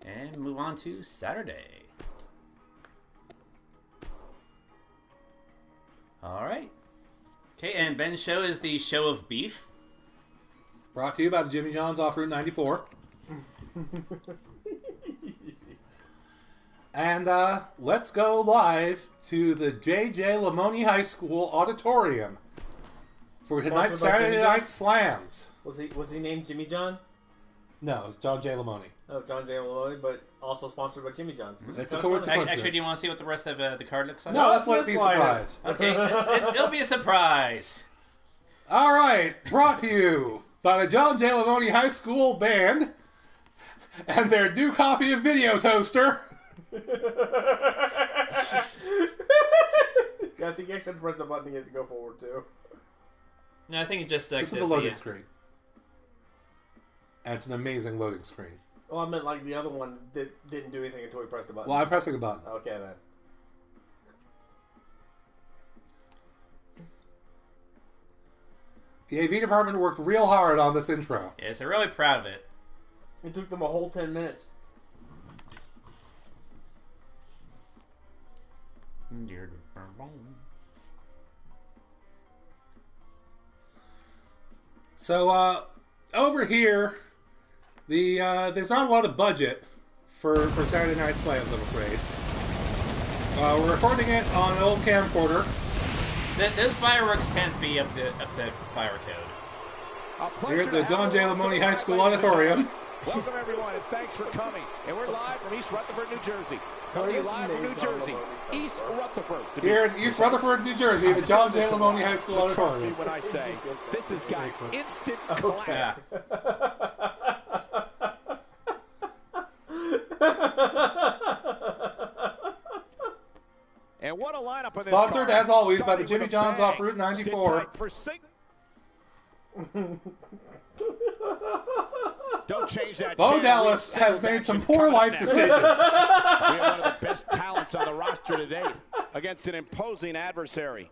And move on to Saturday. Alright. Okay, and Ben's show is the Show of Beef. Brought to you by the Jimmy John's off Route 94. And let's go live to the J.J. Lamoni High School auditorium for tonight's Saturday Night Slamz. Was he named Jimmy John? No, it's John J. Lamoni. Oh, John J. Lamoni, but also sponsored by Jimmy John's. It's a coincidence. Actually, do you want to see what the rest of the card looks like? No, let's let it be a surprise. Okay, it'll be a surprise. All right, brought to you by the John J. Lamoni High School Band and their new copy of Video Toaster. Yeah, I think you actually have to press the button to get it to go forward, too. No, I think it just... This is the loading screen. And it's an amazing loading screen. Well, I meant like the other one didn't do anything until we pressed the button. Well, I'm pressing a button. Okay, then. The AV department worked real hard on this intro. Yes, they're really proud of it. It took them a whole 10 minutes. So, over here, there's not a lot of budget for Saturday Night Slamz, I'm afraid. We're recording it on an old camcorder. Those fireworks can't be up to fire code. Here at the John J. Lamoni High School Auditorium. Welcome, everyone, and thanks for coming. And we're live from East Rutherford, New Jersey. Coming to you live from New Jersey, East Rutherford. Here in East Rutherford, New Jersey, the John J. Lamoni High School Auditorium. Trust me when I say, this has got instant class. And what a lineup on this Sponsored, card. as always, by the Starting Jimmy with a John's bang. off Route 94. Don't change that. Bo Dallas has made some poor life decisions. We have one of the best talents on the roster to date against an imposing adversary.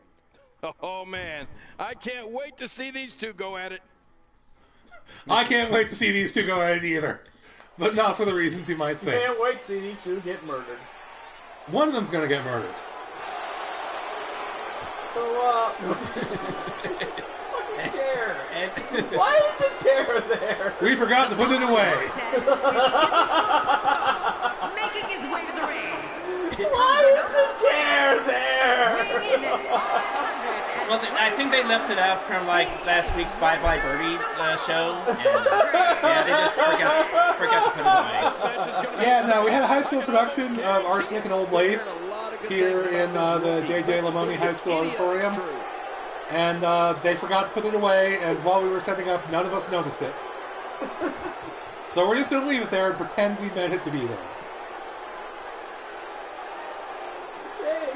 Oh, man. I can't wait to see these two go at it. I can't wait to see these two go at it either. But not for the reasons you might think. Can't wait to see these two get murdered. One of them's going to get murdered. So, fucking chair. Why is the chair there? We forgot to put it away. Making his way to the ring. Why is the chair there? Well, I think they left it out from like last week's Bye Bye Birdie show, and yeah, they just forgot to put it away. Yeah, no, we had a high school production of Arsenic and Old Lace here in the J.J. Lamoni High School Auditorium. And they forgot to put it away, and while we were setting up, none of us noticed it. So we're just going to leave it there and pretend we meant it to be there. Okay.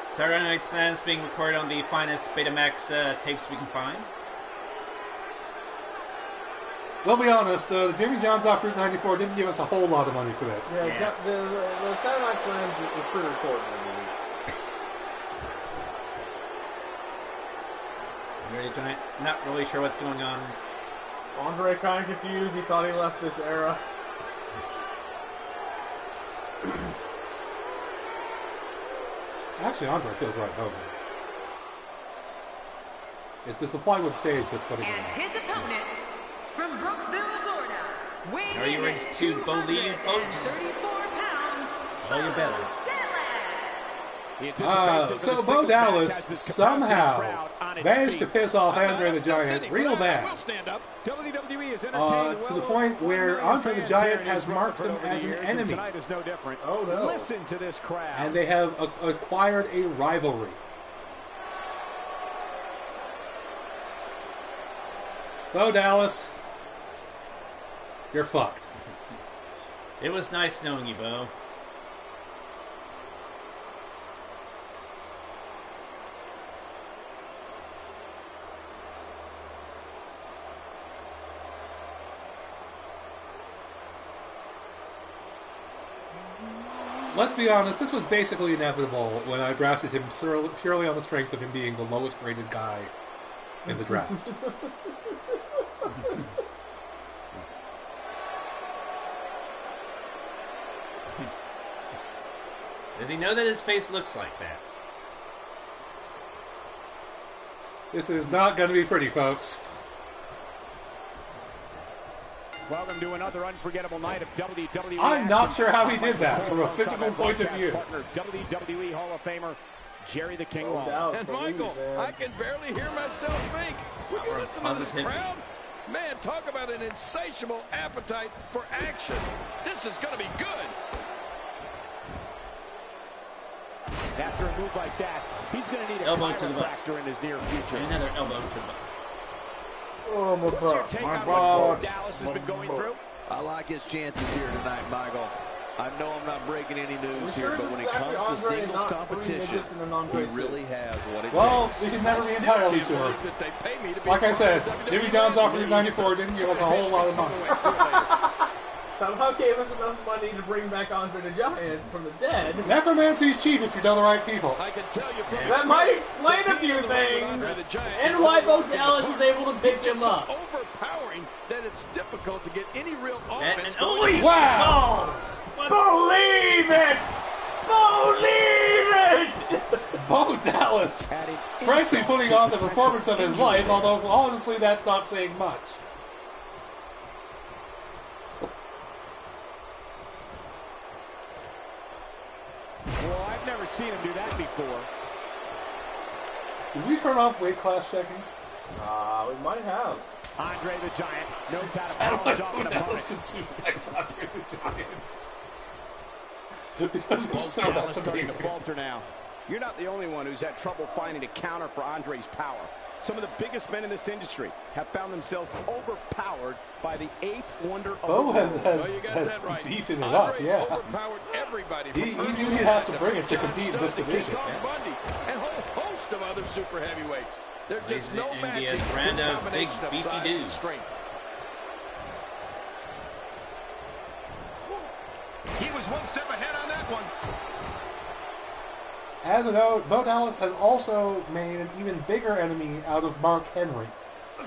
Saturday Night Slamz being recorded on the finest Betamax tapes we can find. We'll be honest, the Jimmy John's off Route 94 didn't give us a whole lot of money for this. Yeah, the Saturday Night Slamz is pre-recorded every week. Really giant, not really sure what's going on. Andre kind of confused. He thought he left this era. Actually, Andre feels right home. It's just the plywood stage that's putting it And on. his opponent from Brooksville, Florida, weighing Are you in ready at to believe, folks? 234 pounds, Oh, you better. So Bo Dallas somehow managed to piss off Andre the Giant real bad. To the point where Andre the Giant has marked him as an enemy. Oh no! Listen to this crowd. And they have acquired a rivalry. Bo Dallas, you're fucked. It was nice knowing you, Bo. Let's be honest, this was basically inevitable when I drafted him purely on the strength of him being the lowest rated guy in the draft. Does he know that his face looks like that? This is not going to be pretty, folks. Welcome to another unforgettable night of WWE. I'm not sure how he did that from a physical point of view. Partner, WWE Hall of Famer Jerry the King Lawler. And Michael, I can barely hear myself think. Would you listen to this crowd? Man, talk about an insatiable appetite for action. This is going to be good. After a move like that, he's going to need a elbow to the butt in his near future. And another elbow to the butt. Oh, my What's your take on what Dallas has been going through? I like his chances here tonight, Michael. I know I'm not breaking any news here, but when it comes to singles competition, he really has what it takes. Well, we can never be entirely sure. Like I said, Jimmy John's offering 94 didn't give us a whole lot of money. Somehow gave us enough money to bring back Andre the Giant from the dead. Necromancy's cheap if you know the right people. I can tell you from That might explain a few things, and why Bo Dallas is able to pick him up. So overpowering that it's difficult to get any real offense. Wow! Believe it! Believe it! Bo Dallas, frankly, putting on the performance of his life, although honestly, that's not saying much. Well, I've never seen him do that before. Did we turn off weight class checking? We might have. Andre the Giant knows how to polish off an opponent. Can suplex Andre the Giant. Because if so, that's starting to amazing. falter now. You're not the only one who's had trouble finding a counter for Andre's power. Some of the biggest men in this industry have found themselves overpowered by the eighth wonder of Bo the has Right. beefing it up, yeah. Overpowered everybody. He knew he'd have to bring it to compete in this division. Bundy, and a whole host of other super heavyweights. There's just no India's matching brand this of combination big, of beefy size and dudes. strength. He was one step ahead on that one. As a note, Bo Dallas has also made an even bigger enemy out of Mark Henry.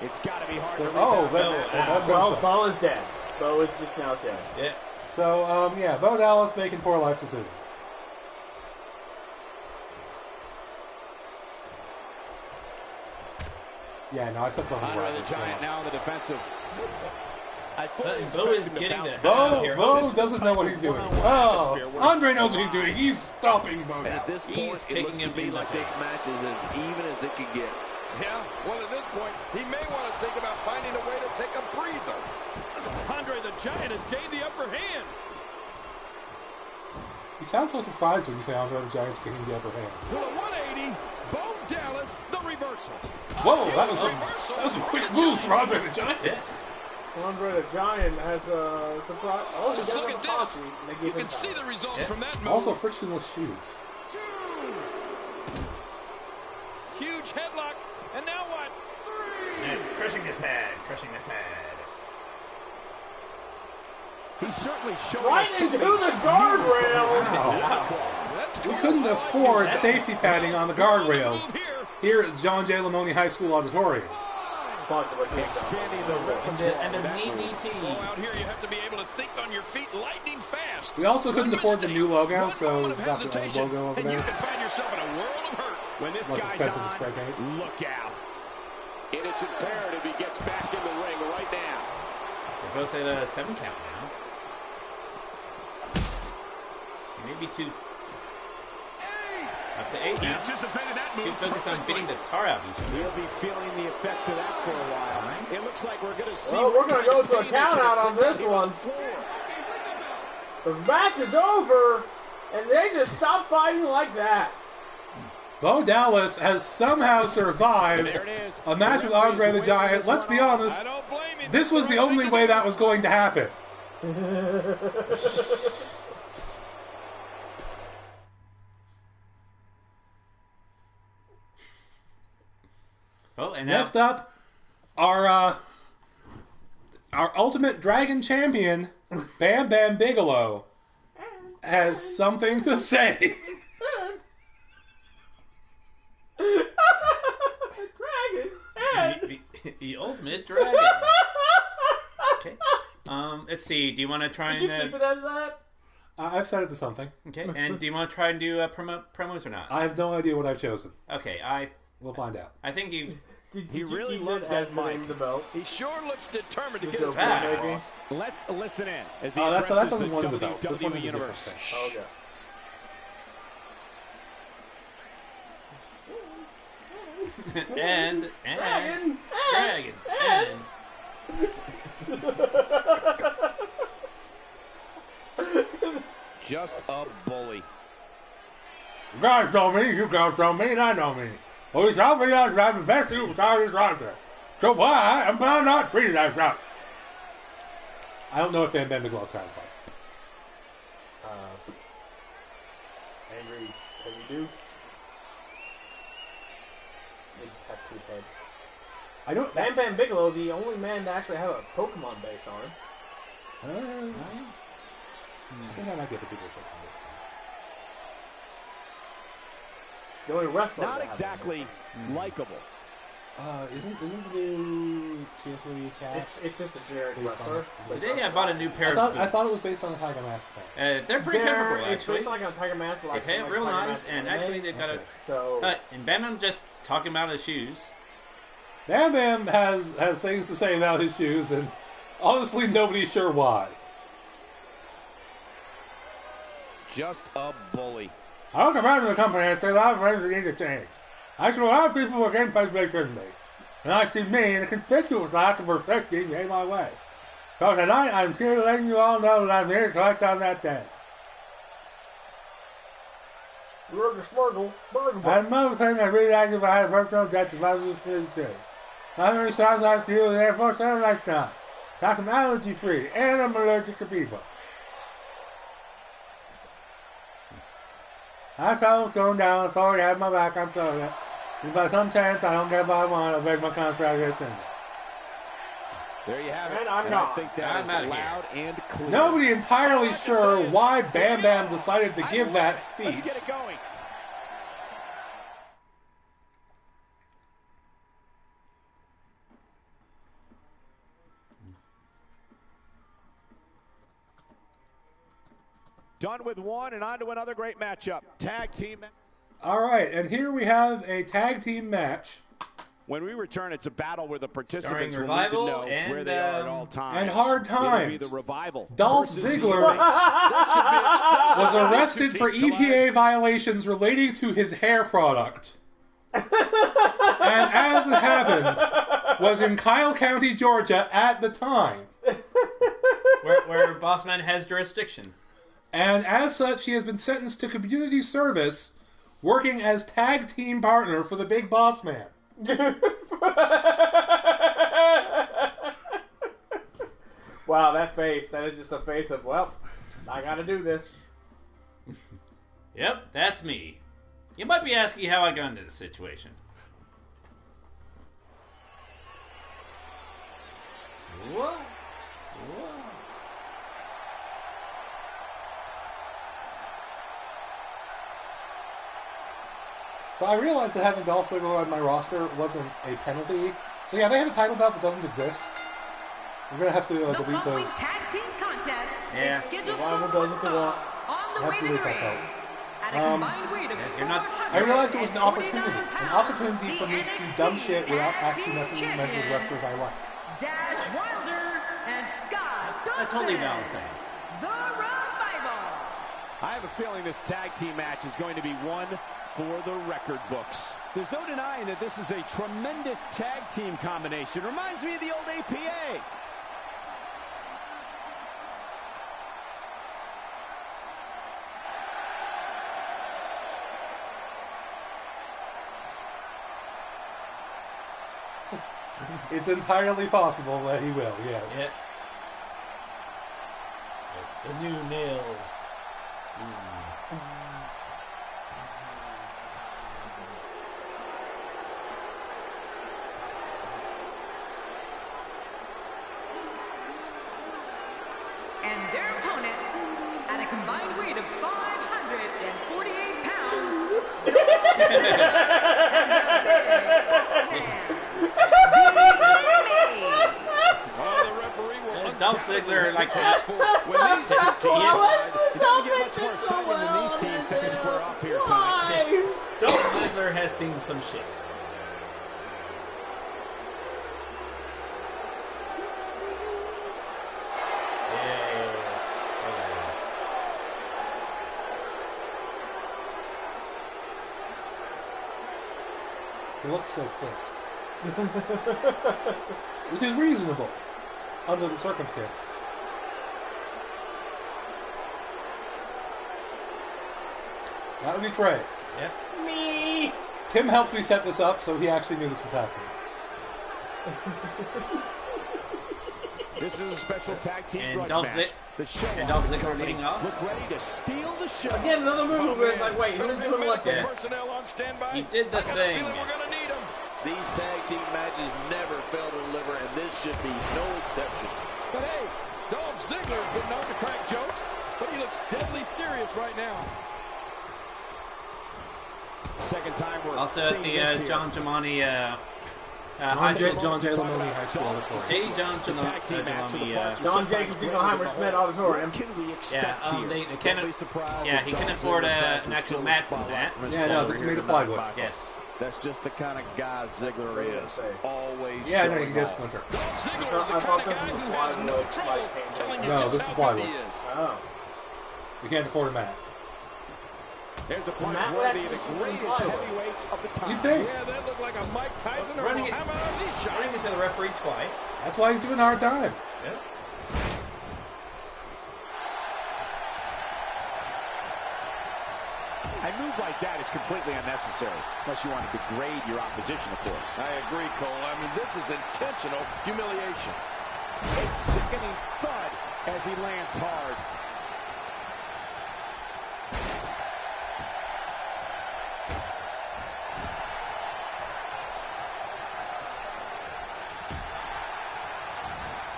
It's got to be hard So, to that's gonna suck. Bo is dead. Bo is just now dead. Yeah. So, yeah, Bo Dallas making poor life decisions. Yeah, no, I said Bo was Andre right. the Giant now on the defensive. I fully Bo is expect him to getting bounce the back. hell out of here. Bo doesn't know what he's doing. Oh, Andre knows what he's doing. He's stopping Bo And at Dallas. this point, it kicking looks him to me in the like this face. match is as even as it could get. Yeah, well, at this point, he may want to think about finding a way to take a breather. Andre the Giant has gained the upper hand. You sound so surprised when you say Andre the Giant's getting the upper hand. With a 180, Bo Dallas, the reversal. Whoa, that was some quick moves from Andre the Giant. Andre the Giant has a surprise. Oh, he Just does look have at a posse. this. They You give him can see time. the results from that move. Also, frictionless shoes. Huge headlock. And now what? That's crushing his head. Crushing his head. He's certainly showing Right us into something. the guardrail. That's We cool. couldn't afford safety padding on the guardrails Move here. here at John J. Lamoni High School Auditorium. Expanding the range. And the knee DT. Oh, out here you have to be able to think on your feet lightning fast. We also couldn't afford the new logo, One so moment of that's the old hesitation, logo over and you there. can find yourself in a world of hurt. When this Less guy's expensive to on, spray paint. look out. And it's imperative he gets back in the ring right now. They're both at a 7 count now. Maybe 2. Up to 8 now. Anticipated that Too move focused on perfectly. beating the tar out of each other. He'll be feeling the effects of that for a while. It looks like we're going to see. Well, we're what going to kind go of to a pain they count can out on inflict this here one. the floor. The match is over, and they just stopped fighting like that. Bo Dallas has somehow survived There it is. a match with Andre the Giant. Let's be honest, I don't blame him. this was the only way that was going to happen. Oh, and now Next up, our Ultimate Dragon Champion, Bam Bam Bigelow, has something to say. Dragon head. The ultimate dragon. Okay. Let's see. Do you want to try Did you keep it as that? I've set it to something. Okay. And do you want to try and do promos or not? I have no idea what I've chosen. Okay. We'll find out. I think you. He really loves that mic. The belt? He sure looks determined to get Good his job, point baby. across. Let's listen in as he That's addresses only the one of the belts. This one WWE is a different Universe. thing. Okay. and Dragon. Just a bully. You guys know me, you girls know me, and I know me. Well, we shall be on the best superstar of this roster. So why am I not treated as such? I don't know what Bam Bam Bigelow sounds like. Angry, can you do? Big tattoo head. I don't. Bam Bam Bigelow, the only man to actually have a Pokemon base on him. I think I might get the people Pokemon base on. The only wrestler. Not exactly likable. Isn't the new Tier 3 cat? It's just a generic Based on- wrestler. Today I bought a new pair of boots. I thought it was based on the Tiger Mask thing. They're pretty comfortable, It's actually. based like on a Tiger Mask, but like They tail like real Tiger nice, Mask and anime. actually they've got a. So And Bam Bam just talking about his shoes. Bam Bam has things to say about his shoes, and honestly, nobody's sure why. Just a bully. I look around the company and say a lot of friends need to change. I see a lot of people who are getting paid they shouldn't be. And I see me and the conspicuous lack of respect being made my way. So tonight, I'm here letting you all know that I'm here to collect on that debt. you're the Smurgle. And another thing I really like if I had personal debts if I was for the city. Not many times I feel the airport every lifetime. Got some allergy free, and I'm allergic to people. That's how it's going down. Sorry, I had my back. I'm sorry. If by some chance I don't get what I want, I'll break my contract this thing. There you have it. And I'm I not. think that is loud and clear. Nobody entirely sure why Bam Bam decided to give that speech. Let's get it going. Done with one and on to another great matchup. Tag team. All right, and here we have a tag team match. When we return, it's a battle where the participants Starring will need to Revival know and, where they are at all times. and Hard It'll be Times. the Revival. Dolph versus the Ziggler Elites. That should be explosive. Was arrested Two for teams EPA violations relating to his hair product. And as it happens, was in Kyle County, Georgia at the time. Where Bossman has jurisdiction. And as such, he has been sentenced to community service, working as tag team partner for the Big Boss Man. Wow, that face. That is just a face of, well, I gotta do this. Yep, that's me. You might be asking how I got into this situation. What? So I realized that having Dolph Ziggler on my roster wasn't a penalty. So yeah, they have a title belt that doesn't exist. We're going to have to The delete following those. tag team contest Yeah. is scheduled The rival for does what they want. on the Have way to to the delete that ring. belt. At a combined weight of you're not- I realized it was an 449 opportunity pounds, for me to do the dumb shit NXT without Tag actually Team messing with Champions, wrestlers I like. Dash Wilder and Scott Dawson. A totally valid thing. The Revival. I have a feeling this tag team match is going to be one for the record books. There's no denying that this is a tremendous tag team combination. Reminds me of the old APA. It's entirely possible that he will, yes. Yeah. It's the new nails. And their opponents, at a combined weight of 548 pounds, the Ziggler like when these two teams Why It's going to get much more exciting than these teams second square off here tonight. Dolph Ziggler has seen some shit. He looks so pissed. Which is reasonable under the circumstances. That would be Trey. Yep. Me. Tim helped me set this up, so he actually knew this was happening. This is a special tag team And grudge match. The show and Dolph Ziggler leading off. Look ready to steal the show. Again, another move where it's like, wait, who's doing what there? Personnel on standby. He did the thing. We're gonna need him. These tag team matches never fail to deliver, and this should be no exception. But hey, Dolph Ziggler's been known to crack jokes, but he looks deadly serious right now. Second time we're Also at the John Giamatti High School. John J. Lamoni High School Auditorium. J. John Giamatti. John Jacobs Jingleheimer Smith Auditorium. What can we expect here? They couldn't. Yeah, he couldn't afford an actual mat for that. Yeah, no, this is made of plywood. Yes. That's just the kind of guy Ziggler is. Always Yeah, no, showing he gets off. Splinter. Dolph Ziggler is the kind of guy who has no trouble telling you No, just this is how plywood. good he is. Oh. We can't afford a mat. There's a punch Matt worthy of the Jackson greatest from heavyweights of the time. You'd think. Yeah, that looked like a Mike Tyson or Running it- Muhammad Ali shot. Running into the referee twice. That's why he's doing a hard time. Yep. A move like that is completely unnecessary, unless you want to degrade your opposition, of course. I agree, Cole. I mean, this is intentional humiliation. A sickening thud as he lands hard.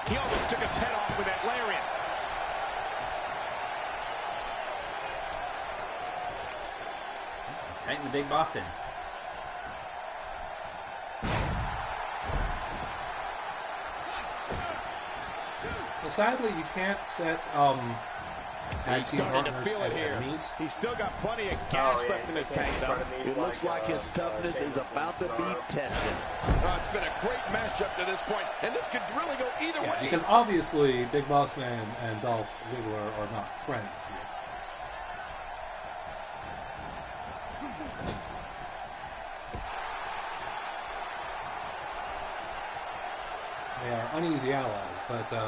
He almost took his head off with that lariat. Tighten the big boss in. So sadly, you can't set tag He's team starting to partners feel it as here. enemies. He's still got plenty of gas left in his tank, though. It looks like his toughness is about to be tested. It's been a great matchup to this point, and this could really go either Yeah, way. because obviously, Big Boss Man and Dolph Ziggler are not friends here. They are uneasy allies, but the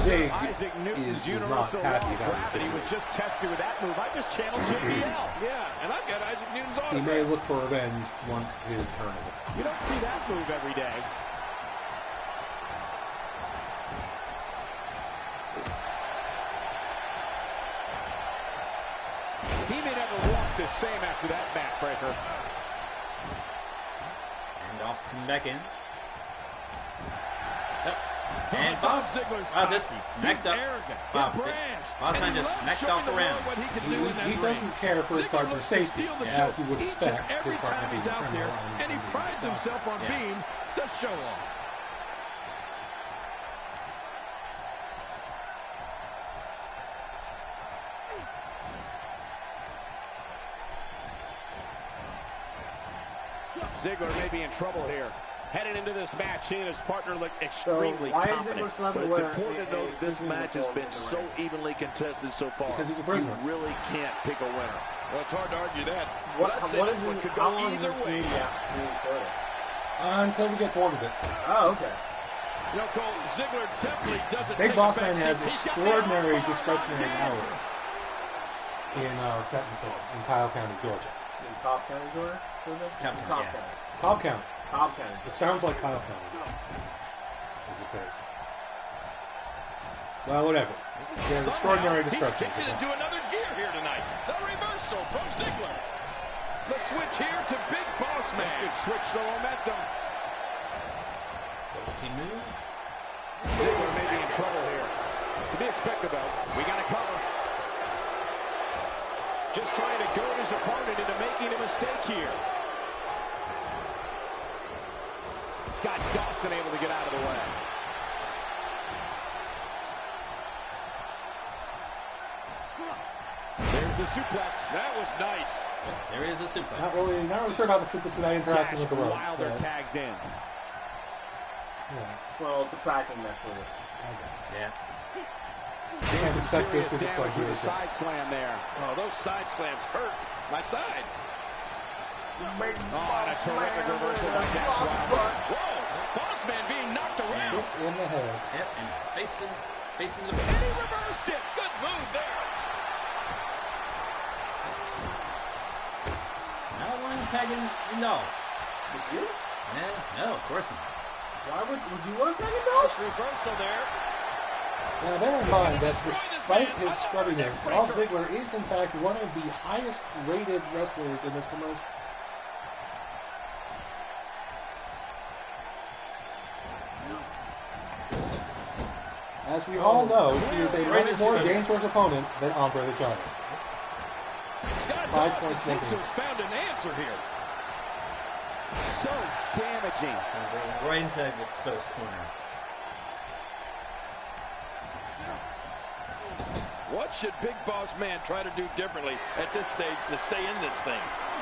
Zig Isaac Newton's is not universal happy law of about the gravity was situation. just tested with that move. I just channeled JBL. Yeah, and I've got Isaac Newton's He autograph. may look for revenge once his turn is up. You don't see that move every day. He may never walk the same after that backbreaker. And Dolph's coming back in. Yep. And Boss Boss Ziggler's just cocky. smacks He's up. arrogant, Bob, brash, Boss and Man he just loves smacked showing Dolph the around. world what he can do in that He ring. doesn't care for his Ziggler partner's looks to safety, steal the show as you would each expect. and every his partner time he's being a out there, criminal and he being prides a himself on Yeah. being the show-off. Ziggler may be in trouble here. Headed into this match, he and his partner look extremely why is confident. Ziggler still But it's wearing important to a note this match has been so ring? evenly contested so far. Because he's a prisoner. You really can't pick a winner. Well, it's hard to argue that. What, But I'd say what this is one it? could How go long either is this way. community service? Until we get bored of it. Oh, okay. You know, Cole, Ziggler definitely doesn't Big take Boss a Man back has seat. He's got the extraordinary armbar discretionary locked power in. in Sentencing in Kyle County, Georgia. In Cobb County, Georgia? Cobb County, Cobb yeah. County. Cobb County. Cobb County. It sounds like Kyle County. Is the third. Well, whatever. He has extraordinary Somehow, discretion. he's kicked it into another gear here tonight. The reversal from Ziggler. The switch here to Big Boss Man. This could switch the momentum. Double team move. Ziggler may be in trouble here. To be expected, though. We got to cover. Just trying to goad his opponent into making a mistake here. It's got Dawson able to get out of the way. There's the suplex. That was nice. There is a suplex. Not really sure about the physics of that interacting with the rope. Wilder tags in. Yeah, Well, the tracking mess with it. I guess. Yeah. Can't expect good physics like the this. side slam there. Oh, those side slams hurt my side. Oh, and a terrific reversal by Dash Wilder. Whoa, Boss Man being knocked around. Hit in the head. Yep, and facing the And base. he reversed it. Good move there. I don't want to tag in Dolph. Would you? No, of course not. Why would you want to take it, though? Nice reversal there. Now bear in mind that despite his scrubbiness, Dolph Ziggler is in fact one of the highest rated wrestlers in this promotion. As we all know, he is a much more dangerous opponent than Andre the Giant. Scott 5 Dawson points seems to difference. have found an answer here. So damaging. Right into that exposed corner. What should Big Boss Man try to do differently at this stage to stay in this thing?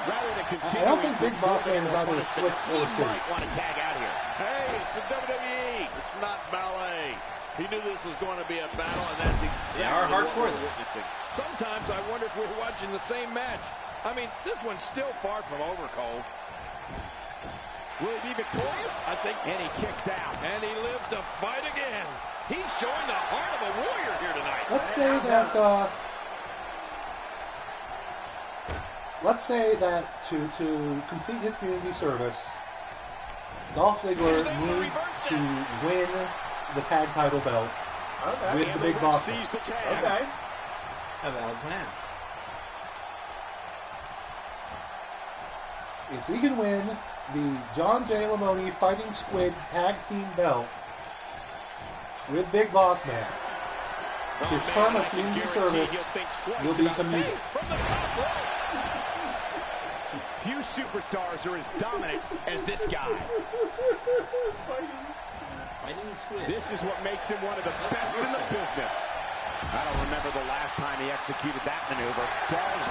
Rather than continue. I don't think Big Boss Man is either a switch or a He city. might want to tag out here. Hey, it's the WWE. It's not ballet. He knew this was going to be a battle, and that's exactly They are what hardcore, we're though. witnessing. Sometimes I wonder if we're watching the same match. I mean, this one's still far from over, Cole. Will he be victorious? I think, And he kicks out. and he lives to fight again. He's showing the heart of a warrior here tonight. Let's say that to complete his community service, Dolph Ziggler needs to win the tag title belt Okay. with the Big Boss Man. Sees the tag. Okay. A valid plan. If he can win the John J. Lamoni Fighting Squids tag team belt with Big Boss Man, his term of community service will be commuted. From the top rope. Few superstars are as dominant as this guy. Fighting squid. This is what makes him one of the best in the business. I don't remember the last time he executed that maneuver. Dogs.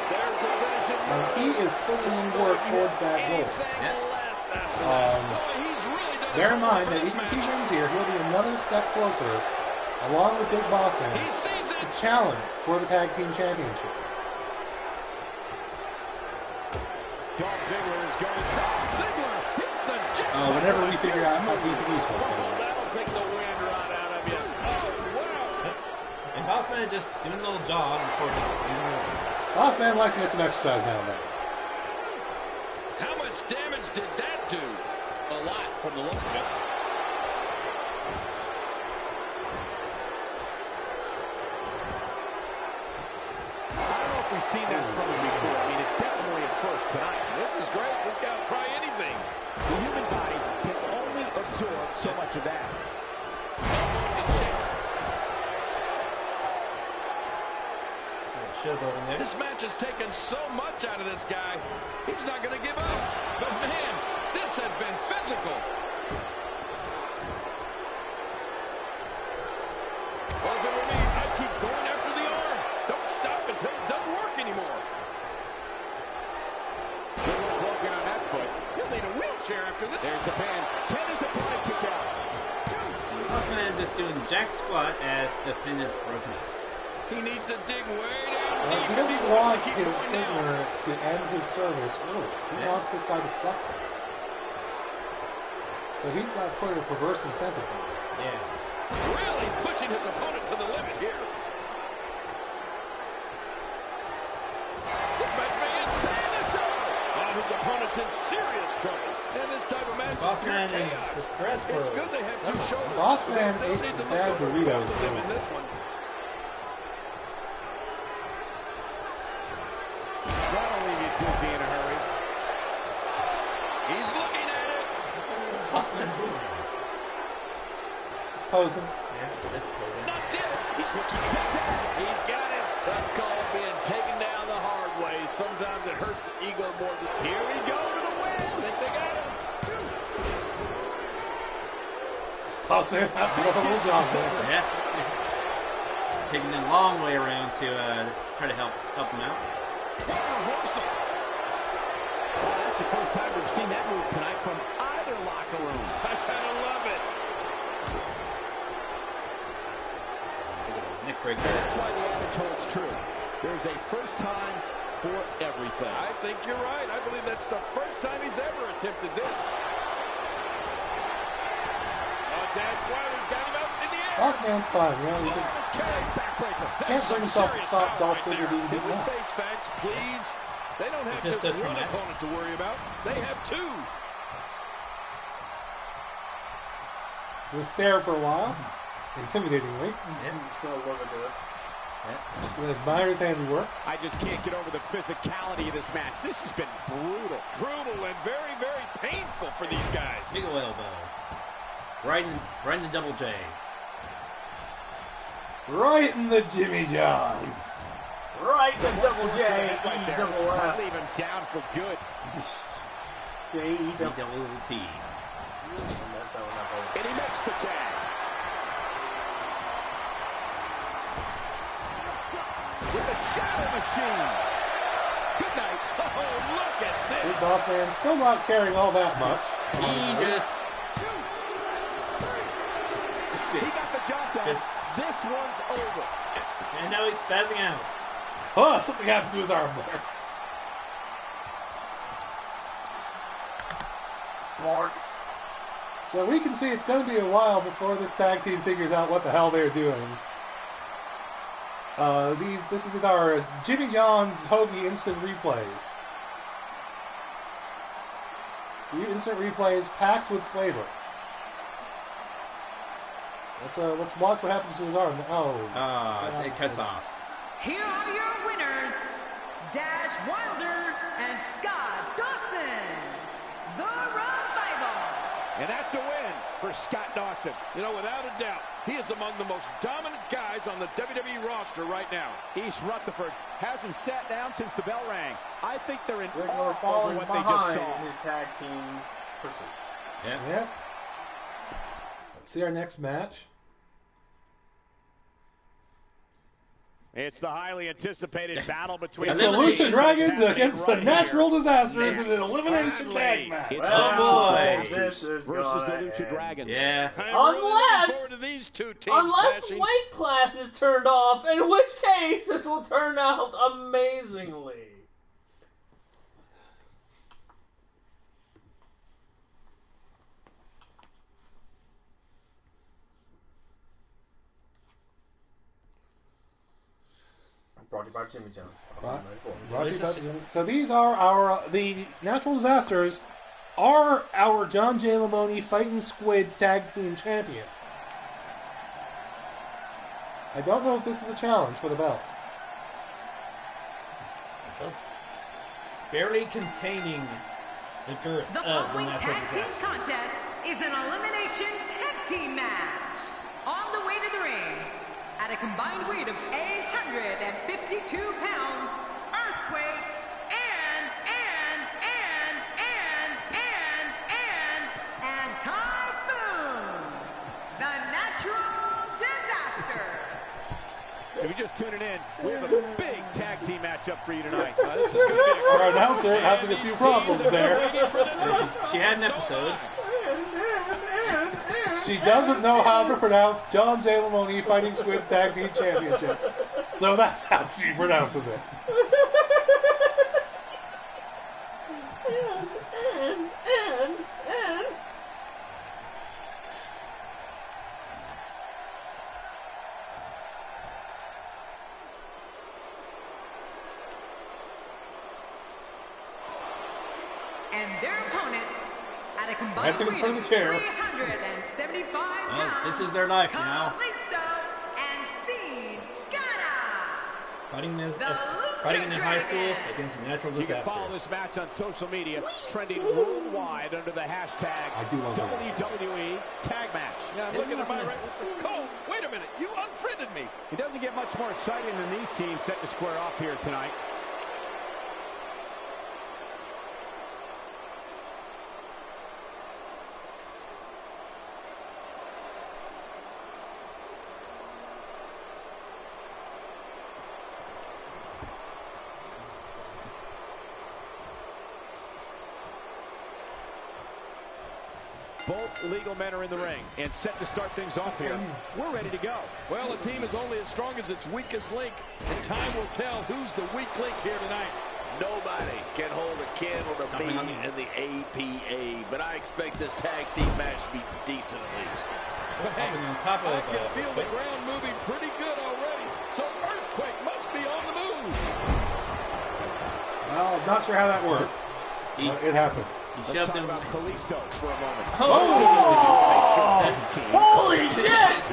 There's the finishing And he is putting in work towards that goal. Bear in mind that even if he wins here, he'll be another step closer, along with Big Boss Man, to challenge for the tag team championship. Dolph Ziggler is going. Ziggler hits the jackpot. Whenever we figure out how PPE's going to go. That'll take the wind right out of you. Oh, wow. And Boss Man just doing a little jog before just moving over. Boss Man likes to get some exercise now and then. How much damage did that do? A lot from the looks of it. I don't know if we've seen that from him before. I mean, it's definitely a first tonight. This is great. This guy will try anything. The human body can only absorb so much of that. Showboating there. This match has taken so much out of this guy. He's not going to give up. But man, this has been physical. Well, if it were me, I'd keep going after the arm. Don't stop until it doesn't work anymore. Good one broken on that foot. He'll need a wheelchair after this. There's the pin. Can his opponent kick out? Boss Man just doing jack squat as the pin is broken up. He needs to dig way down deep. He doesn't want his prisoner to end his service early. He wants this guy to suffer. So he's got to put a perverse incentive on him. Yeah. Really pushing his opponent to the limit here. This match may end. Oh, his opponent's in serious trouble. And this type of match Boss is pure Man is chaos. distressed for It's good they have two shoulders. Boss Man They ate need to some look bad over burritos. both of them in this one. That'll leave you dizzy in a hurry. He's looking at it. What's Boss Man doing? He's posing. Yeah, just posing. Not this. He's looking at it. He's got it. That's called being taken down the hard way. Sometimes it hurts the ego more than... Here we go for the win. I think they got him. Dawson have to go a little job there. Yeah. Taking the long way around to try to help him out. Reversal. That's the first time we've seen that move tonight from either locker room. I kind of love it. Nick break there. That's why the adage holds true. There's a first time for everything. I think you're right. I believe that's the first time he's ever attempted this. Dash Wilder's got him up in the air. Bossman's fine, you know, he just can't bring himself to stop Dolph Ziggler being Can beaten we up. face facts, please? They don't have It's just just so one traumatic. opponent to worry about. They have two. So it's there for a while, intimidatingly. He admires handiwork. I just can't get over the physicality of this match. This has been brutal. Brutal and very, very painful for these guys. Big elbow. Right in the double J. Right in the Jimmy Johns. Right, the double J, Right there. double Might F, leave him down for good. J, E, double. Double T. And he makes the tag. With the shadow machine. Good night. Oh, look at this. Big Bossman still not caring all that much. He just He got the job done. Just- This one's over. and now he's spazzing out. Oh, something happened to his arm there. Mark. So we can see it's going to be a while before this tag team figures out what the hell they're doing. This is our Jimmy John's Hoagie instant replays. Instant replays packed with flavor. Let's watch what happens to his arm. It cuts off. Here are your winners, Dash Wilder and Scott Dawson, the Revival. And that's a win for Scott Dawson. You know, without a doubt, he is among the most dominant guys on the WWE roster right now. East Rutherford hasn't sat down since the bell rang. I think they're in Ziggler awe over falling what they just behind saw. in his tag team pursuits. Yeah. Yep. Let's see our next match. It's the highly anticipated battle between It's the the Lucha Lucha Dragons against the Natural Disasters in an elimination tag match. It's Oh, the boy. Natural This Disasters is versus the gonna Lucha end. Dragons. Yeah. I'm really looking Unless- forward to these two teams Unless clashing. weight class is turned off, in which case this will turn out amazingly. Brought to you by Jimmy Jones. So these are the Natural Disasters are our John J. Lamoni Fighting Squids Tag Team Champions. I don't know if this is a challenge for the belt. It's barely containing the girth The of the following Natural tag team Disasters. contest is an elimination tag team match. On the way to the ring, at a combined weight of 852 pounds, Earthquake and Typhoon, the Natural Disaster. If you're just tuning in, we have a big tag team matchup for you tonight. This is going to be Our announcer having a few problems there. She had an episode. She doesn't know how to pronounce John J. Lamoni Fighting Squids Tag Team Championship. So that's how she pronounces it. And their opponents, at a combined That's in weight front of of the chair. 375 Well, pounds, this is their life now. Kalisto and Cara. Fighting in high school against the Natural You can follow Disasters. this match on social media, trending worldwide under the hashtag I do love that. WWE Tag Match. Yeah, I'm looking at my right. Cole, wait a minute. You unfriended me. It doesn't get much more exciting than these teams set to square off here tonight. Both legal men are in the ring and set to start things off here. We're ready to go. Well, a team is only as strong as its weakest link, and time will tell who's the weak link here tonight. Nobody can hold a candle to me in the APA, but I expect this tag team match to be decent at least. But hey, I can feel the ground moving pretty good already, so Earthquake must be on the move. Well, not sure how that worked, but it happened. Let's talk about Kalisto for a moment. Holy shit!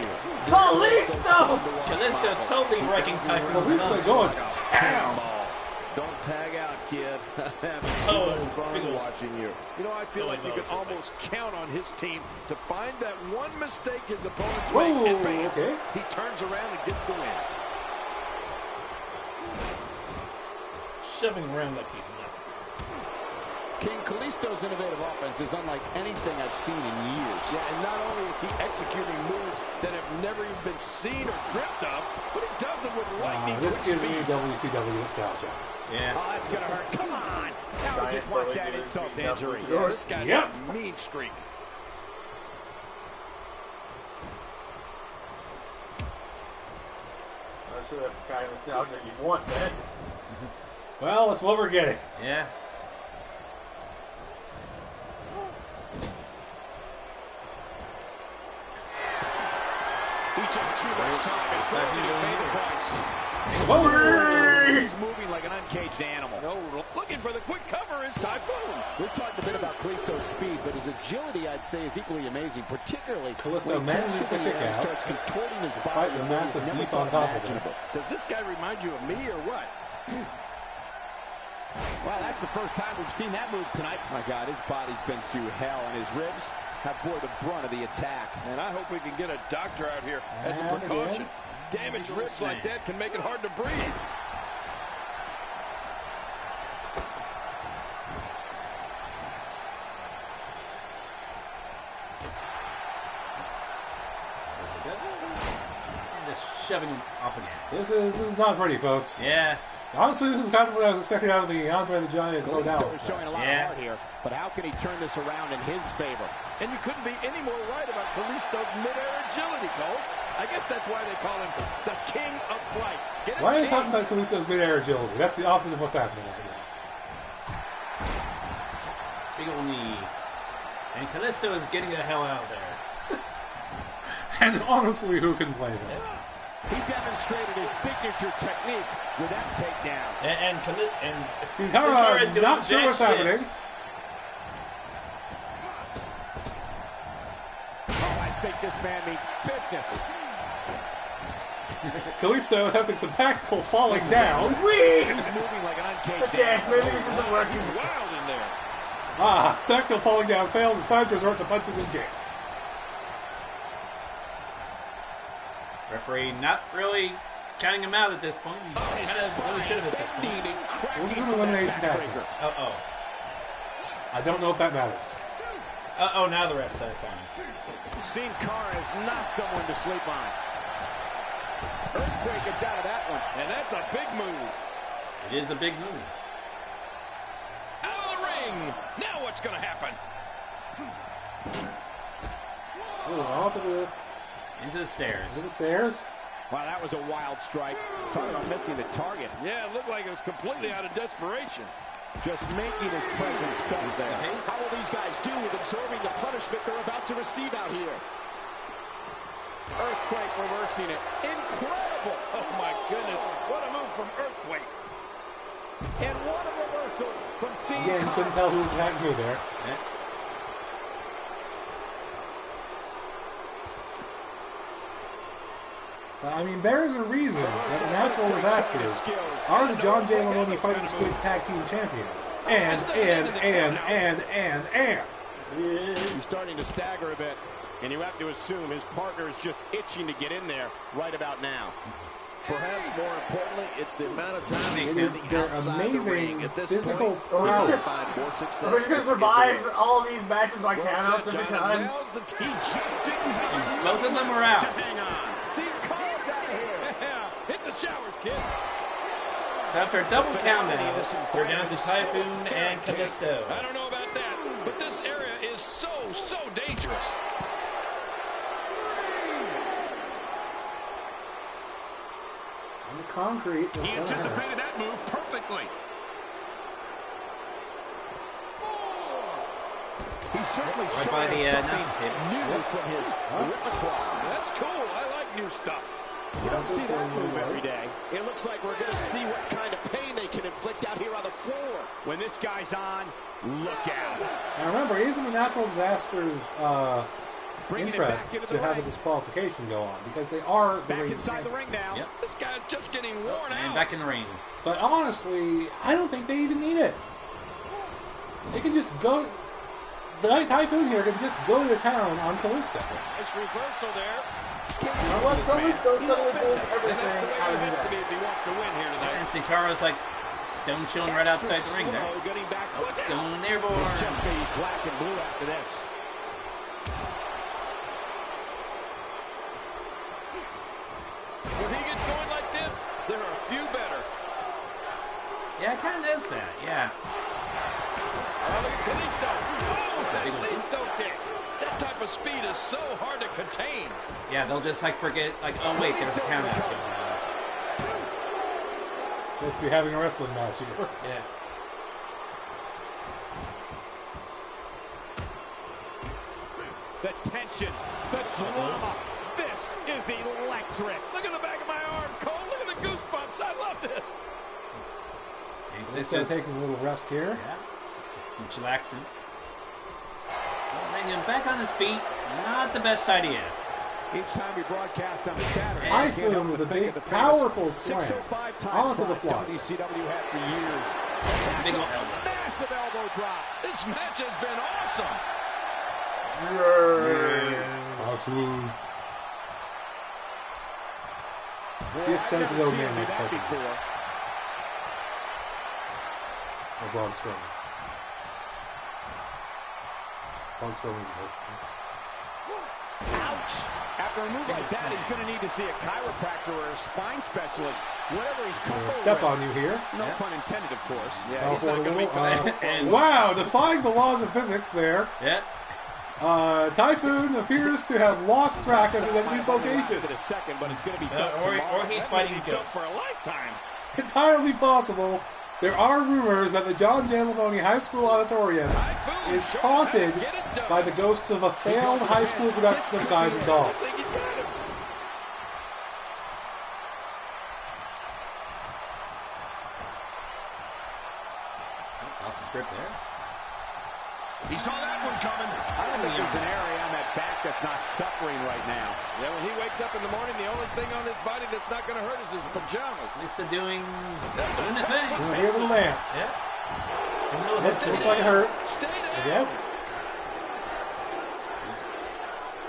Kalisto! Kalisto totally wrecking Typhoon's Kalisto going to town. Don't tag out, kid. Fun watching you. You know, I feel like you can almost count on his team to find that one mistake his opponents make, and bam, he turns around and gets the win. Shoving around like he's nothing. King Kalisto's innovative offense is unlike anything I've seen in years. Yeah, and not only is he executing moves that have never even been seen or dreamt of, but he does them with lightning This quick gives me speed. WCW nostalgia. Yeah. Oh, that's going to hurt. Come on. Now just watch that insult to injury. Yeah, this guy's got a mean streak. I'm sure that's the kind of nostalgia you want, man. Well, that's what we're getting. Yeah. He took too much time and probably paid the price. He's moving like an uncaged animal. No, looking for the quick cover is Typhoon. We talked a bit about Kalisto's speed, but his agility, I'd say, is equally amazing, particularly Kalisto when he manages turns the to kick and out, starts contorting his despite body the in ways massive never beef thought on top of him. imaginable. Does this guy remind you of me or what? Well, that's the first time we've seen that move tonight. My God, his body's been through hell, and his ribs have bore the brunt of the attack. And I hope we can get a doctor out here as a precaution. Damaged ribs like that can make it hard to breathe. And just shoving him off again. This is not pretty, folks. Yeah. Honestly, this is kind of what I was expecting out of the Andre the Giant Go Down. Kalisto is showing a lot of heart here, but how can he turn this around in his favor? And you couldn't be any more right about Kalisto's mid-air agility, Cole. I guess that's why they call him the king of flight. Why are you talking about Kalisto's mid-air agility? That's the opposite of what's happening right now. Big ol' knee. And Kalisto is getting the hell out of there. And honestly, who can blame him? He demonstrated his signature technique with that takedown. And See, Cara, doing not sure what's happening. Oh, I think this man means business. Kalisto attempting some tactical falling down. He's moving like an uncaged animal. Maybe this isn't working. He's wild in there. Tactical falling down failed. It's time to resort to punches and kicks. referee not really counting him out at this point. He kind of really should have at this point. This is an elimination tactic. Uh-oh. I don't know if that matters. Uh-oh, now the refs are counting. Seen Cara is not someone to sleep on. Earthquake gets out of that one. And that's a big move. It is a big move. Out of the ring. Now what's going to happen? Into the stairs. Into the stairs. Wow, that was a wild strike. Talking about missing the target. Yeah, it looked like it was completely out of desperation. Just making his presence felt there. How will these guys do with absorbing the punishment they're about to receive out here? Earthquake reversing it. Incredible. Oh, my goodness. What a move from Earthquake. And what a reversal from Steve. Again, you couldn't tell who was attacking who there. Yeah. I mean, there's a reason that natural disasters are the John J. Maloney Fighting Squids Tag Team Champions. And. He's starting to stagger a bit, and you have to assume his partner is just itching to get in there right about now. Perhaps more importantly, it's the amount of time he's It is spending their outside the amazing ring. At this physical point, prowess. he can find more success. We're just going to survive all of these matches by countouts every time. He just didn't have Both of them are out. to hang on. See, Cara's out of here. Yeah, hit the showers, kid. So after a double count now, they're down to Typhoon and Kalisto. I don't know about that, but this area is so dangerous. On the concrete. He anticipated that move perfectly. He's certainly Right showing by the us something announcement table. new from his repertoire. That's cool. I like new stuff. You don't see that move every day. It looks like we're going to see what kind of pain they can inflict out here on the floor. When this guy's on, look out. Now remember, it is in the Natural Disasters interest to have a disqualification go on because they are the back inside the ring now. Yep. This guy's just getting worn And out. back in the ring. But honestly, I don't think they even need it. They can just go. The Typhoon here can just go to town on Kalisto. Nice reversal there. Unless Kalisto suddenly pulls And everything that's the way out it of has to be that. if he wants to win here tonight. And Sin Cara's like stone chilling right outside the ring there. Slow getting back. Oh, Stone Airborne. It's just be black and blue after this. When he gets going like this, there are a few better. Yeah, it kind of does that. Yeah. Oh, look at Kalisto. Oh, that Kalisto kick. That type of speed is so hard to contain. Yeah, they'll just like forget, like, oh wait, there's a count out going Supposed to be having a wrestling match here. on. Yeah. The tension, the drama. This is electric. Look at the back of my arm, Cole. Look at the goosebumps. I love this. And Kalisto taking a little rest here. Yeah. And chillaxing. Well, him back on his feet, not the best idea. Each time we broadcast on a Saturday, Typhoon with a big, powerful slam 605 time onto the slot floor. WCW had for years. Big ol' elbow. Massive elbow drop. This match has been awesome. Typhoon. Boy, He just sends I've his own never seen man him do like that that. before. Or Braun Strowman. Braun Strowman's a Ouch! After a move like that, he's going to need to see a chiropractor or a spine specialist, whatever he's comfortable step with. on you here. No pun intended, of course. Power forward a little. And- Wow, defying the laws of physics there. Yeah. Typhoon appears to have lost track of his Lasted location. a second, but it's going to be Or he's fighting ghosts. For a lifetime. Entirely possible. There are rumors that the John J. Lamoni High School Auditorium Typhoon is shows how to haunted get it done. by the ghosts of a failed high school production of Guys and Dolls. I think he's got him. Lost his grip there. He saw that one coming. I don't think there's an area on that back that's not suffering right now. Yeah, when he wakes up in the morning, the only thing on his body that's not going to hurt is his pajamas. Lisa doing the thing. Here's a little dance. Yeah. Looks like it hurt. Stay down. I guess.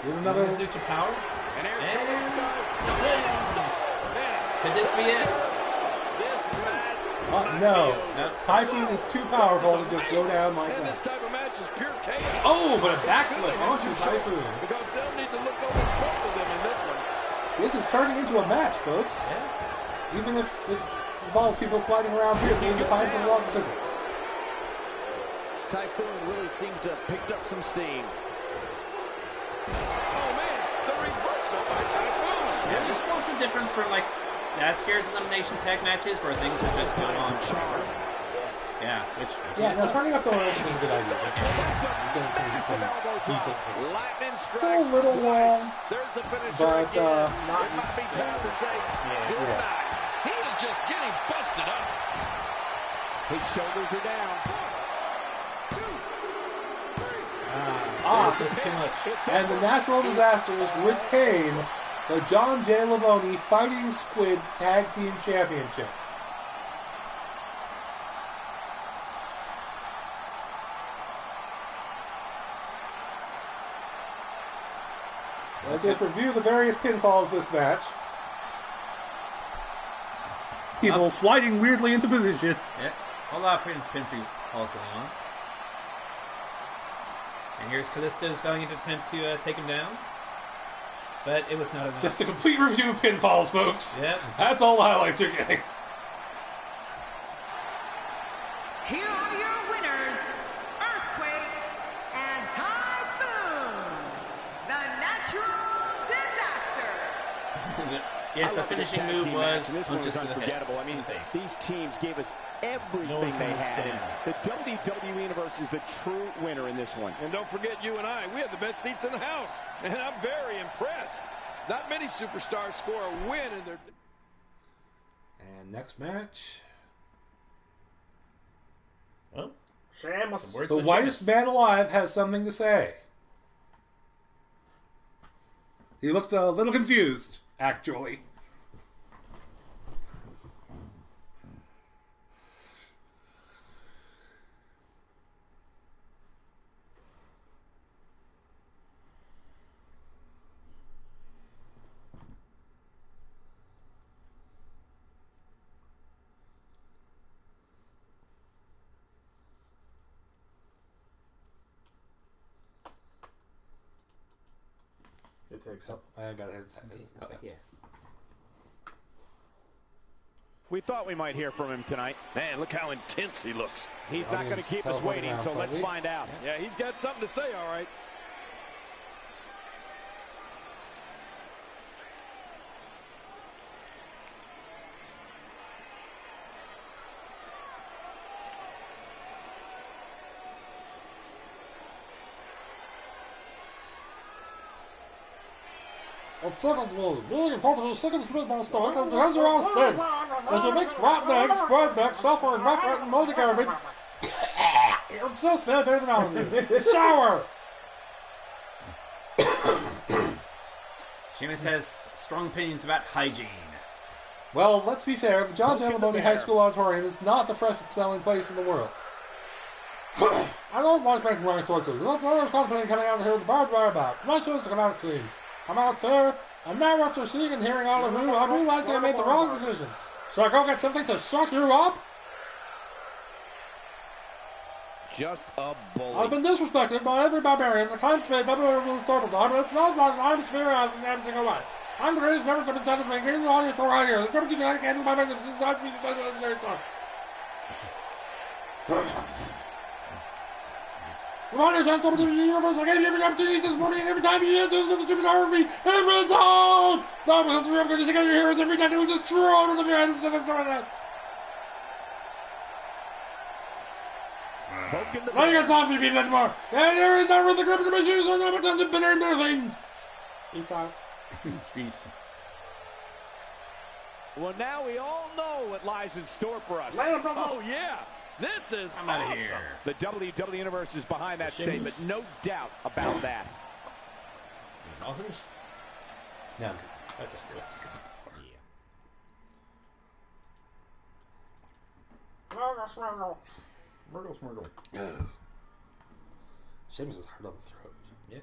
Get another. His neutral power. And there's And Kalisto. could this be it? This match. No. No. Typhoon is too powerful to just go down like And this that. type of match is pure chaos. Oh, but a It's backflip good they have onto two shows, Typhoon. because they'll need to look over both of them in this one. This is turning into a match, folks. Yeah. Even if it involves people sliding around here being defiant of the laws of physics. Typhoon really seems to have picked up some steam. Oh man, the reversal by Typhoon. Yeah, this is also different from like last year's elimination tag matches where things are just going on. Yeah, which Yeah, no, turning up the rope is a good idea. It's some decent. Lightning Still strikes a little twice. long, There's the finisher but again. not It might be time to say good Yeah. night. He is just getting busted up. His shoulders are down. this is too much. And the Natural Disasters retain the John J. Lamoni Fighting Squids Tag Team Championship. Let's just review the various pinfalls this match. People sliding weirdly into position. Yeah, a lot of pin falls going on. And here's Kalisto's valiant attempt to take him down. But it was not enough. Just a complete review of pinfalls, folks. Yep. That's all the highlights you're getting. Here are your winners, Earthquake and Typhoon. Yes, the finishing move was this one was just unforgettable. I mean, these teams gave us everything they had. And the WWE Universe is the true winner in this one. And don't forget, you and I, we have the best seats in the house. And I'm very impressed. Not many superstars score a win in their... And next match. Well, Sheamus. The whitest man alive has something to say. He looks a little confused, actually. It takes Oh, I got it. yeah. We thought we might hear from him tonight. Man, look how intense he looks. He's not going to keep us waiting, so let's find out. Yeah, he's got something to say, all right. At second move, being in front of the second split by Stoic and has their own sting. As a mixed rotten egg, spread neck, suffering back and moldy garbage. It's still smell better than all of you. Shower! Sheamus has strong opinions about hygiene. Well, let's be fair, the John J. High School Auditorium is not the freshest smelling place in the world. I don't like making wrong choices. I don't know there's confident coming out here with the barbed wire about. My choice to come out clean. I'm out fair, and now after seeing and hearing all of you, I'm realizing I made the wrong decision. Should I go get something to shut you up? Just a bully. I've been disrespected by every barbarian. The time's been WWE circled on, but it's not like I'm experiencing everything away. I'm the greatest ever to be said to me. Get the audience for right here. The WWE can't handle my business. This is not for you to say that very stuff. Reminder, John, come to the universe. I gave you every opportunity this morning, and every time you hear this, nothing to hurt me. Every time! No, because I'm going to take out your heroes every time they will just throw out of your hands. I ain't got time for you people anymore. And there is not with the grip of my shoes, so I'm not to bitter nothing. Peace out. Peace. Well, now we all know what lies in store for us. Oh, yeah. This is I'm out of here. The WWE Universe is behind that statement. No doubt about that. Dawson? No, I'm good. I just do it. Smurgle. Sheamus is hard on the throat. Yeah.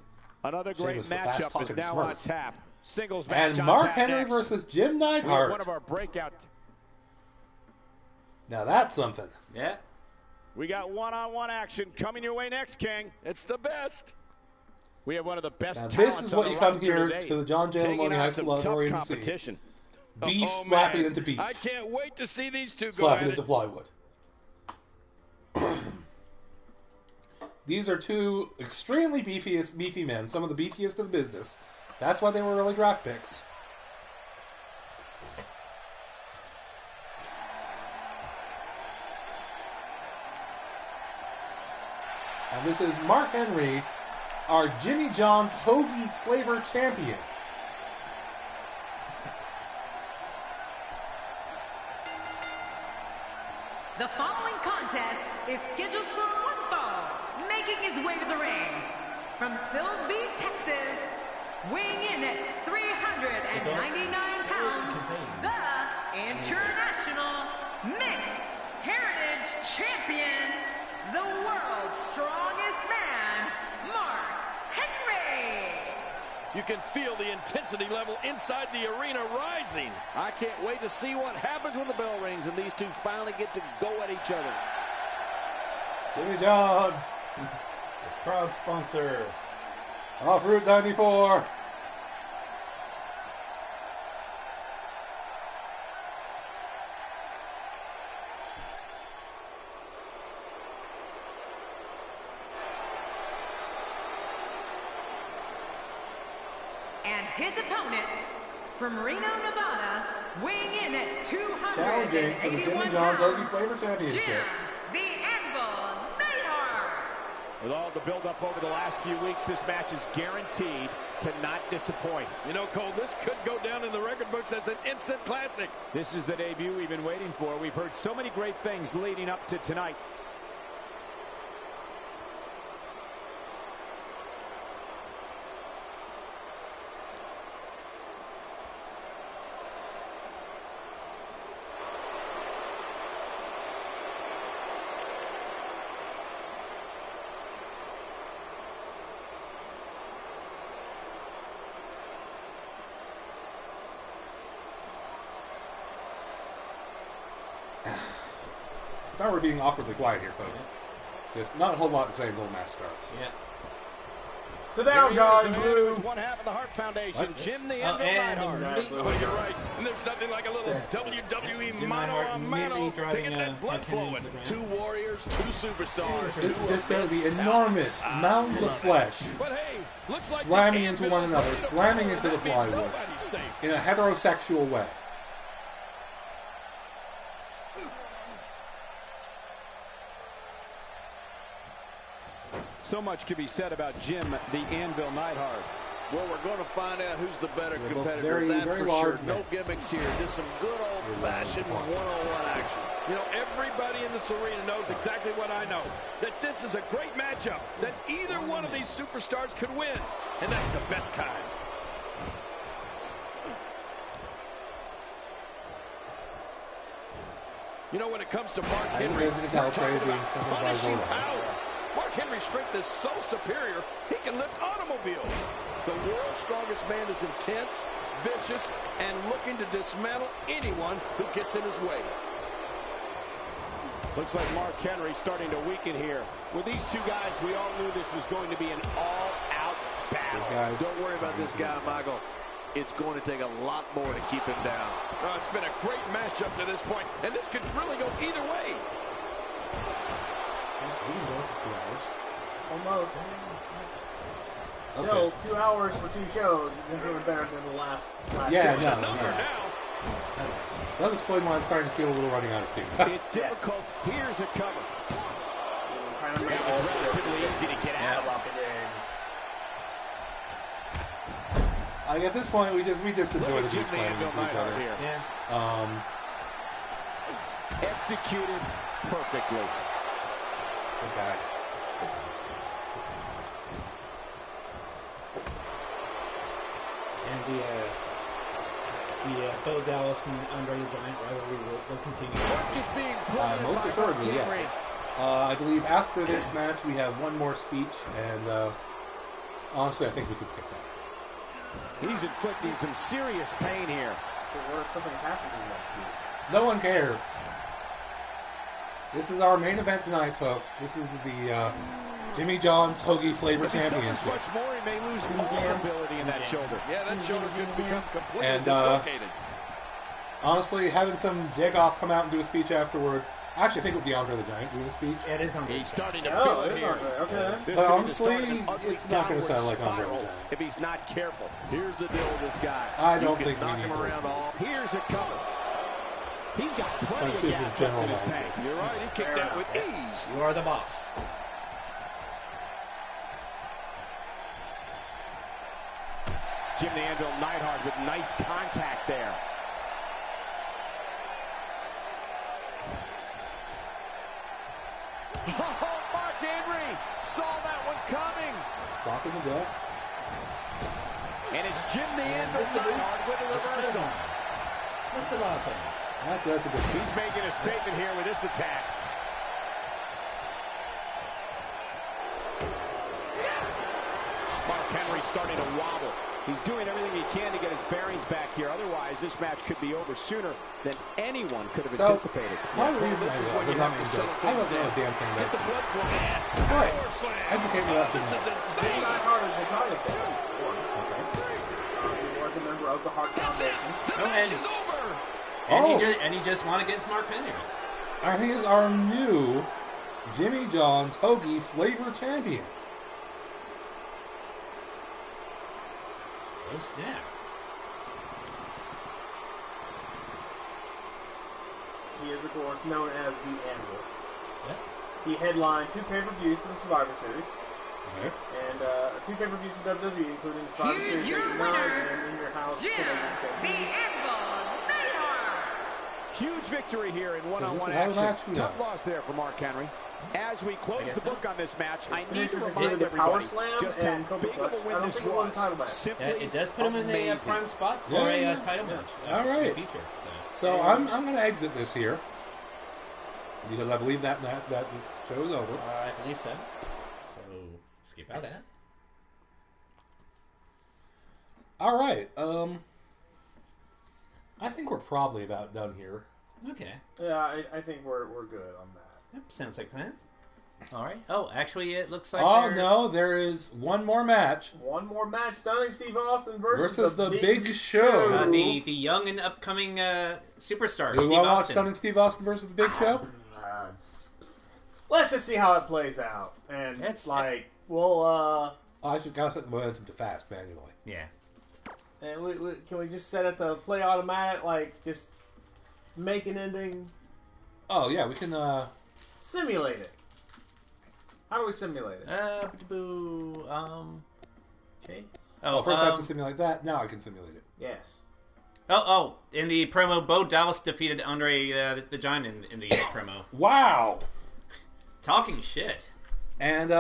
Another great Sheamus, the matchup is fast-talking now Smurf. on tap. Singles match And on Mark tap Henry next. versus Jim We have Neinhart. one of our breakout. Now that's something. Yeah. We got one-on-one action coming your way next, King. It's the best. We have one of the best Now talents this is on what the you come roster here today, to the John J. taking Maloney on High some School tough Auditorium to see. competition. Beef Oh, slapping man. into beef. I can't wait to see these two go Slapping at into it. plywood. These are two extremely beefy men, some of the beefiest of the business. That's why they were early draft picks. And this is Mark Henry, our Jimmy John's Hoagie Flavor Champion. The following contest is scheduled for one fall, making his way to the ring. From Silsbee, Texas, weighing in at 399 pounds, the International Mixed Heritage Champion, the world's strongest man, Mark Henry. You can feel the intensity level inside the arena rising. I can't wait to see what happens when the bell rings and these two finally get to go at each other. Jimmy John's, Proud sponsor. off Route 94. And his opponent, from Reno, Nevada, weighing in at 281 challenging for the Jimmy John's Hoagie Flavor Championship. Jim, the Anvil Neinhart. With all the build-up over the last few weeks, this match is guaranteed to not disappoint. You know, Cole, this could go down in the record books as an instant classic. This is the debut we've been waiting for. We've heard so many great things leading up to tonight. Sorry we're being awkwardly quiet here, folks. Just not a whole lot to say until the match starts. Yeah. So down, guys. There's one half of the Hart Foundation, Jim the Anvil Neinhart. Oh, you're right. And there's nothing like a little WWE mano-a-mano to get that blood flowing. Two warriors, two superstars. This is just going to be enormous mounds of flesh But hey, looks like slamming into one another, slamming into the plywood nobody's safe. in a heterosexual way. So much could be said about Jim the Anvil Neinhart. Well, we're going to find out who's the better They're both competitor. very, That's very for large sure. men. No gimmicks here. Just some good old-fashioned one-on-one action. You know, everybody in this arena knows exactly what I know. That this is a great matchup. That either one of these superstars could win. And that's the best kind. You know, when it comes to Mark Henry, As a tell Trey talking being about sent by punishing Rowan. power. Mark Henry's strength is so superior, he can lift automobiles. The world's strongest man is intense, vicious, and looking to dismantle anyone who gets in his way. Looks like Mark Henry starting to weaken here. With these two guys, we all knew this was going to be an all-out battle. Guys, Don't worry about this guy, Michael. It's going to take a lot more to keep him down. Oh, it's been a great match up to this point, and this could really go either way. We've been going for 2 hours. Almost. Okay. So, 2 hours for 2 shows is even better than the last. Yeah, Doing no, a number no. now. Does explain why I'm starting to feel a little running out of steam. It's difficult. Here's a cover. Kind of That was relatively easy to get out of. Like at this point, we just enjoy the Jim deep slamming the into each Anvil other. Neinhart here. Executed perfectly. Good guys. And the Bo Dallas and Andre the Giant rivalry will continue. Just being brilliant Most by assuredly, Mark yes. Henry. I believe after this match, we have one more speech, and honestly, I think we could skip that. He's inflicting some serious pain here. Something happened in that speech. No one cares. This is our main event tonight, folks. This is the Jimmy John's Hoagie Flavor If he suffers Championship. much more, he may lose all ability in that shoulder. Yeah, that shoulder could become completely And, dislocated. Honestly, having some Digoff come out and do a speech afterwards, I actually think it would be Andre the Giant doing a speech. It is on. He's starting to Oh, feel it it is here. Andre. Okay. This But thing is starting honestly, an ugly it's not going to sound like downward Andre the spiral Giant. if he's not careful. Here's the deal with this guy. I don't You can think we knock need him to around listen to all. Here's a cover. He's got plenty of Decision gas left general in his manager. tank. You're right, he kicked that with ease. You are the boss. Jim the Anvil Neinhart with nice contact there. Oh, Mark Henry saw that one coming. Sock in the deck. And it's Jim the Anvil Neinhart with a reversal. Missed a lot of things. That's a good thing. He's making a statement here with this attack. Mark Henry starting to wobble. He's doing everything he can to get his bearings back here. Otherwise, this match could be over sooner than anyone could have anticipated. Part of the reason This is I when you love have to jokes, settle I don't things know a down. damn thing Get about the it. blood flow. And Right. power slam. Educate me up to This that. is Jim insane. Neinhart is the Giant fan before. He was a member of the Hart That's it. Foundation. The match is over. And he just won against Mark Henry. And he is our new Jimmy John's Hoagie Flavor Champion. Oh snap! He is, of course, known as the Anvil. Yeah. He headlined 2 pay-per-views for the Survivor Series. Okay. And 2 pay-per-views for WWE, including Survivor Here's Series your 89 winner, and In Your House. Jim, the Anvil Neinhart. Huge victory here in this one-on-one is how the action. match Tough goes. loss there for Mark Henry. As we close the book on this match, I need to Finishes remind included the Power everybody Slam just and how Kobe big of a Clutch. I win don't this think it was a was. title match. Simply Yeah, it does put him in a prime spot for a title match. All right. Feature, So I'm going to exit this here because I believe that this show is over. I believe so. So skip out that. All right. I think we're probably about done here. Okay. Yeah, I think we're good on that. Yep, sounds like that. All right. Oh, actually, it looks like. Oh no, there is one more match. One more match: Stunning Steve Austin versus the Big Show. The young and upcoming superstar. Do we Steve want to watch Austin. Stunning Steve Austin versus the Big Show? Let's just see how it plays out, and It's we'll I should gotta set the momentum to fast manually. Yeah. and can we just set it to play automatic, like just make an ending, Oh yeah, we can. simulate it. How do we simulate it? Okay. Oh, first I have to simulate that. Now I can simulate it. Yes. Oh, in the promo, Bo Dallas defeated Andre the Giant in the promo. Wow. Talking shit. And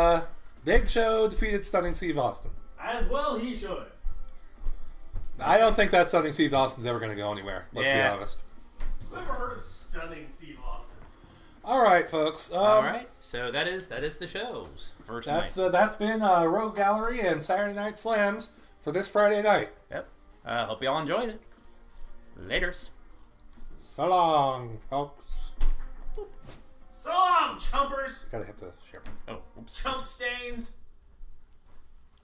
Big Show defeated Stunning Steve Austin. As well, he should. I don't think that Stunning Steve Austin's ever going to go anywhere. Let's be honest. Never heard of Stunning Steve Austin. All right, folks. All right. So that is the shows for tonight. That's been Rogue Gallery and Saturday Night Slamz for this Friday night. Yep. Hope you all enjoyed it. Laters. So long, folks. So long, chumpers. Gotta hit the share button. Oh, oops. Chump stains.